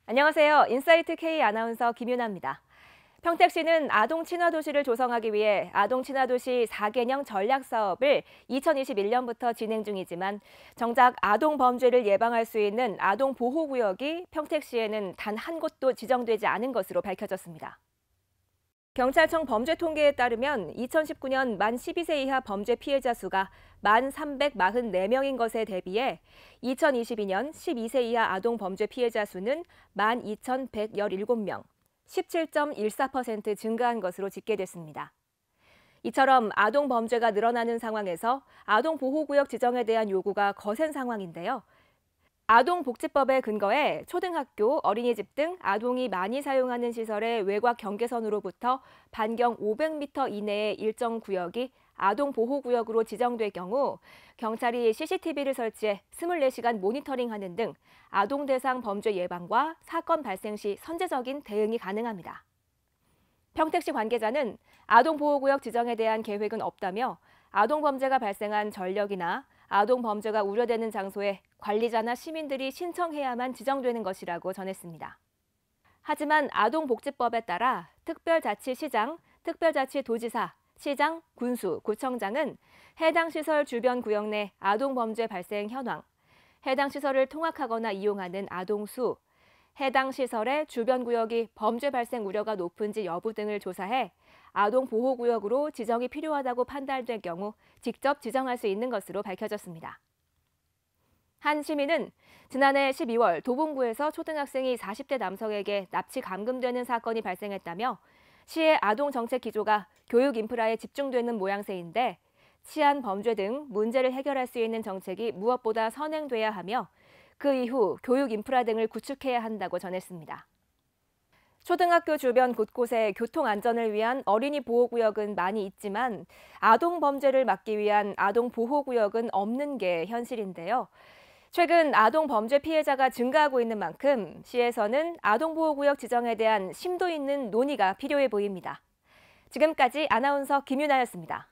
안녕하세요. 인사이트 K 아나운서 김윤아입니다. 평택시는 아동 친화 도시를 조성하기 위해 아동 친화 도시 4개년 전략 사업을 2021년부터 진행 중이지만 정작 아동 범죄를 예방할 수 있는 아동 보호 구역이 평택시에는 단 한 곳도 지정되지 않은 것으로 밝혀졌습니다. 경찰청 범죄 통계에 따르면 2019년 만 12세 이하 범죄 피해자 수가 1,344명인 것에 대비해 2022년 12세 이하 아동 범죄 피해자 수는 12,117명, 17.14% 증가한 것으로 집계됐습니다. 이처럼 아동 범죄가 늘어나는 상황에서 아동보호구역 지정에 대한 요구가 거센 상황인데요. 아동복지법에 근거해 초등학교, 어린이집 등 아동이 많이 사용하는 시설의 외곽 경계선으로부터 반경 500m 이내의 일정 구역이 아동보호구역으로 지정될 경우 경찰이 CCTV를 설치해 24시간 모니터링하는 등 아동 대상 범죄 예방과 사건 발생 시 선제적인 대응이 가능합니다. 평택시 관계자는 아동보호구역 지정에 대한 계획은 없다며 아동 범죄가 발생한 전력이나 아동 범죄가 우려되는 장소에 관리자나 시민들이 신청해야만 지정되는 것이라고 전했습니다. 하지만 아동복지법에 따라 특별자치시장, 특별자치도지사, 시장, 군수, 구청장은 해당 시설 주변 구역 내 아동 범죄 발생 현황, 해당 시설을 통학하거나 이용하는 아동 수, 해당 시설의 주변 구역이 범죄 발생 우려가 높은지 여부 등을 조사해 아동보호구역으로 지정이 필요하다고 판단될 경우 직접 지정할 수 있는 것으로 밝혀졌습니다. 한 시민은 지난해 12월 도봉구에서 초등학생이 40대 남성에게 납치 감금되는 사건이 발생했다며 시의 아동정책 기조가 교육 인프라에 집중되는 모양새인데 치안 범죄 등 문제를 해결할 수 있는 정책이 무엇보다 선행돼야 하며 그 이후 교육 인프라 등을 구축해야 한다고 전했습니다. 초등학교 주변 곳곳에 교통 안전을 위한 어린이 보호구역은 많이 있지만 아동 범죄를 막기 위한 아동 보호구역은 없는 게 현실인데요. 최근 아동 범죄 피해자가 증가하고 있는 만큼 시에서는 아동 보호구역 지정에 대한 심도 있는 논의가 필요해 보입니다. 지금까지 아나운서 김윤아였습니다.